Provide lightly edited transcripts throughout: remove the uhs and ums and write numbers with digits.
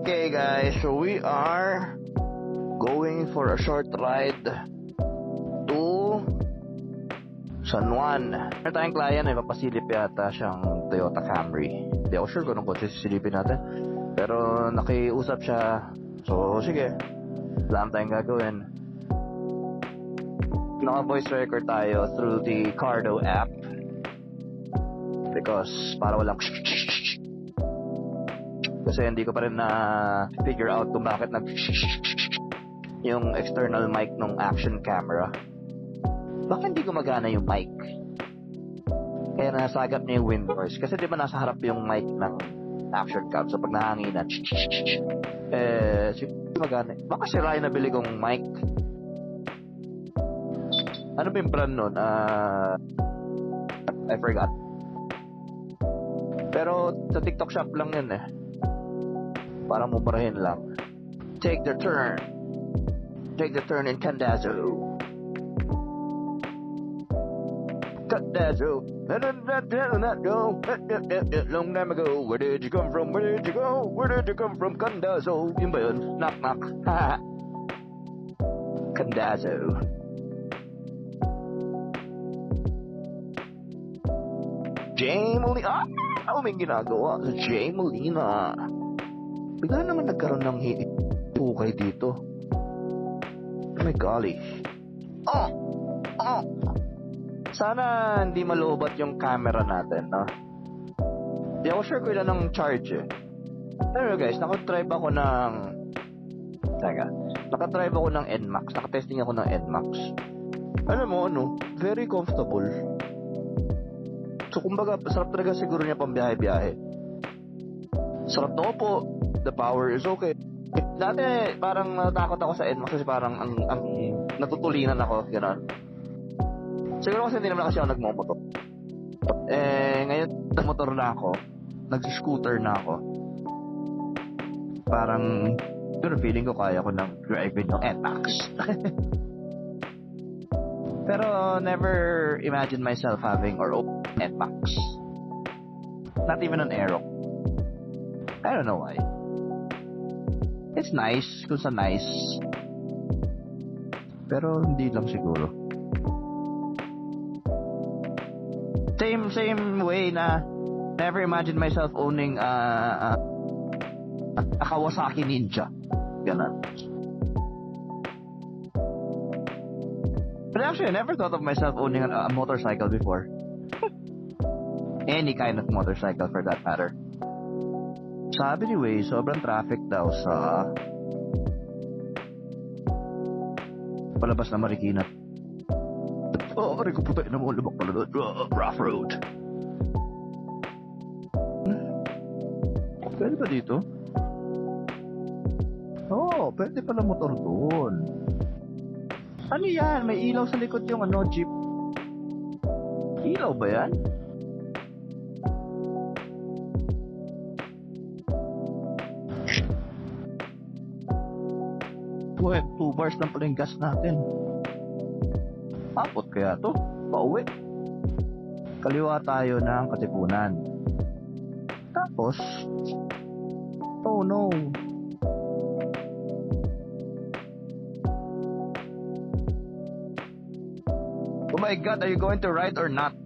Okay guys, so we are going for a short ride to San Juan. Meron tayong client, papasilip yata siyang Toyota Camry. Hindi ako sure kung anong kotse sisilipin natin, pero nakiusap siya. So sige, wala tayong gagawin. Naka-voice record tayo through the Cardo app because para walang kasi hindi ko pa rin na figure out kung bakit yung external mic ng action camera. Bakit hindi gumagana yung mic? Kaya nasagap niya yung wind noise. Kasi di ba nasa harap yung mic ng action cam. So pag nahanginan, gumagana. Baka sira yung nabili kong mic. Ano ba yung brand nun? I forgot. Pero sa TikTok shop lang yun eh. Parang mumurahin lang. Take the turn. Take the turn in Candazzo. Candazzo. Long time ago. Where did you come from? Where did you go? Where did you come from? Candazzo. Yun ba yun? Knock knock. Candazzo. Jay Molina. May ginagawa sa Jay Molina. Bigla naman nagkaroon ng hukay dito. Oh my golly. Sana hindi malobat yung camera natin, no? Di ako sure kung ilan ang charge eh. Pero guys, nakatrive ako ng NMAX. Nakatesting ako ng NMAX. Alam mo, very comfortable. So, kumbaga, sarap talaga siguro niya pambiyahe-biyahe. Sarap na po. The power is okay. Dati, parang natakot ako sa NMAX kasi parang ang natutulinan ako, gano'n. Siguro kasi hindi naman kasi ako nagmamotor. Ngayon, motor na ako. Nag-scooter na ako. Parang, pero feeling ko kaya ko nang driving ng NMAX. Pero, never imagine myself having or own NMAX. Not even an Aero. I don't know why. It's nice, kung sa nice. Pero hindi lang siguro. Same way na never imagine myself owning a Kawasaki Ninja. Ganun. But actually, I never thought of myself owning a motorcycle before. Any kind of motorcycle for that matter. Sabi ni Way, sobrang traffic daw sa palabas na Marikina. Aray ko puta, ina mo, lubak pala doon. Rough road. Pwede ba dito? Pwede pala motor doon. Ano yan? May ilaw sa likod yung jeep. Ilaw ba yan? Uy, 2 bars lang pala yung gas natin. Apot kaya to? Pauwi. Kaliwa tayo ng Katipunan. Tapos, oh no. Oh my God, are you going to ride or not?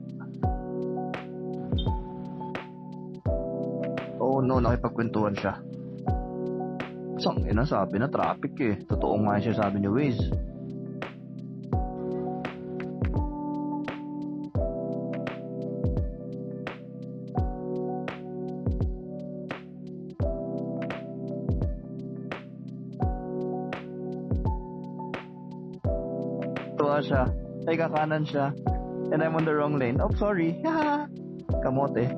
Oh no, nakipagkwentuhan siya. Sang ina, sabi na traffic eh. Totoo nga siya sabi ni Wiz. Tuwa siya. Ay, kakanan siya. And I'm on the wrong lane. Oh, sorry. Kamote.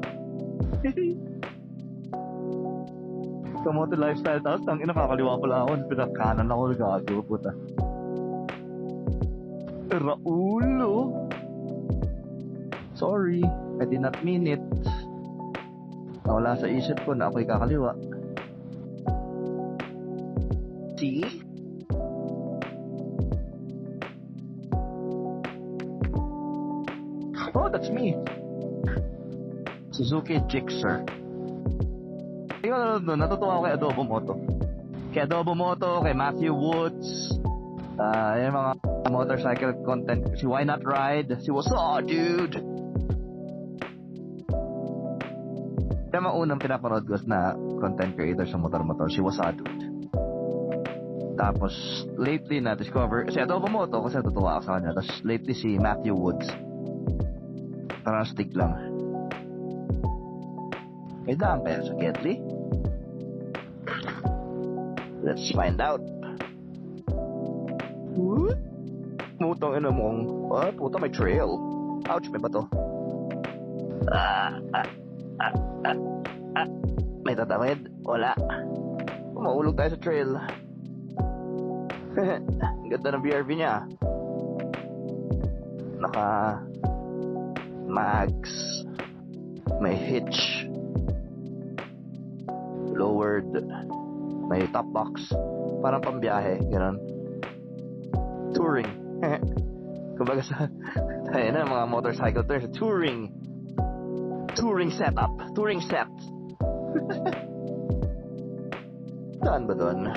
Kamote lifestyle. Tapos, nakakaliwa pala ako. Pinakanan ako. Gago, puta. Raulo. Sorry. I did not mean it. Nawala sa isip ko na ako'y kakaliwa. See? Oh, that's me. Suzuki Gixxer. ko nanonood nun, natutuwa ako kay Adobo Moto. Kay Adobo Moto, kay Matthew Woods, yung mga motorcycle content, si Why Not Ride, si Wasa, dude! Yung mga unang pinapanood ko na content creator sa motor-motor, si Wasa, dude. Tapos, lately na-discover, si Adobo Moto, kasi natutuwa ako sa kanya. Tapos, lately si Matthew Woods. Parang stick lang. May daan kaya sa Getly? Let's find out. What? Mutang ina mong, puta may trail. Ouch, may bato. May tatawid? Wala. Maulog tayo sa trail. Ang ganda ng BRV niya. Naka mags, may hitch, lowered, may top box, parang pambiyahe, gano'n. Touring. Kumbaga sa tayo na mga motorcycle terms, touring setup, touring set. Saan ba doon?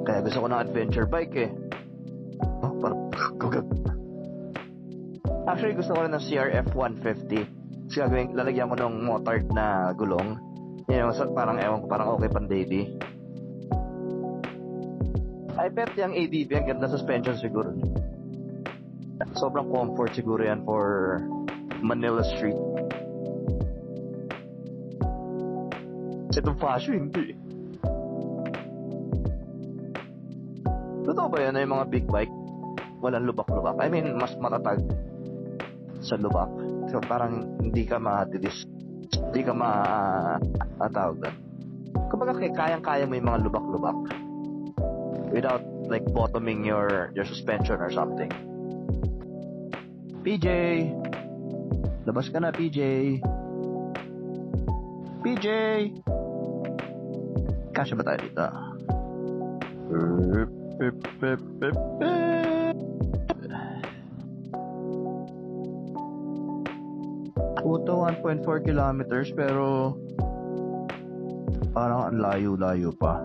Kaya gusto ko ng adventure bike eh. Actually gusto ko rin ng CRF 150. Kasi lalagyan ko ng motard na gulong. Yun yung parang ewan ko, parang okay pan daily. I bet yung ADB, ang ganda suspension siguro. Sobrang comfort siguro yan for Manila Street. Itong fashion, hindi. Totoo ba yan na yung mga big bike walang lubak-lubak? I mean, mas matatag sa lubak. So, parang hindi ka tawag doon. Kumbaga, kayang-kaya mo yung mga lubak-lubak without like bottoming your suspension or something. PJ! Labas ka na, PJ! PJ! Kasya ba tayo dito? Puto 1.4 kilometers pero parang ang layo-layo pa.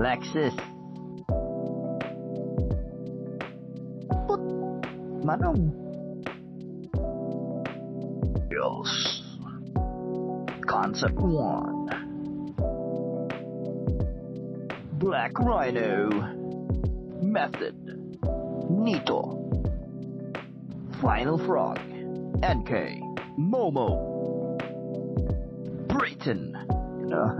Lexus. Put. Manong. Girls. Concept 1. Black Rhino. Method. Nito. Final Frog. NK. Momo. Brayton. You know?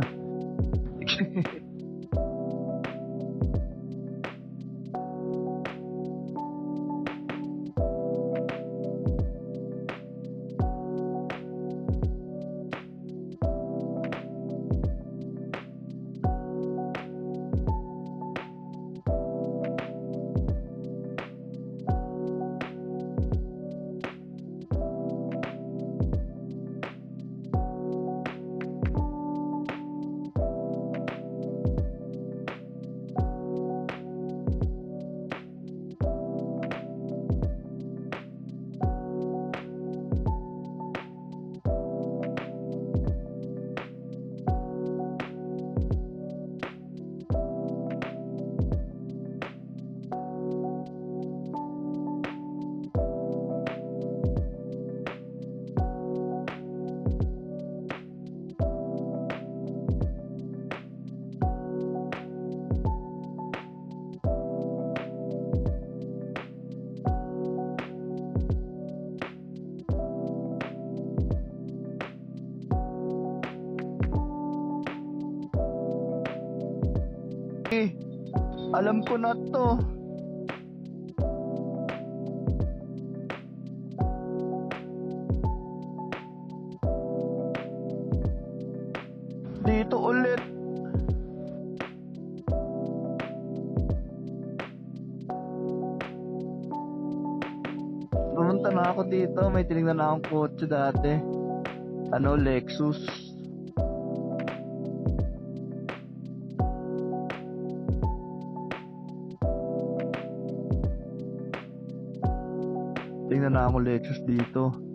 Alam ko na to. Dito ulit. Pumunta na ako dito. May tinignan na akong kotse dati. Lexus. Tingnan na akong Lexus dito.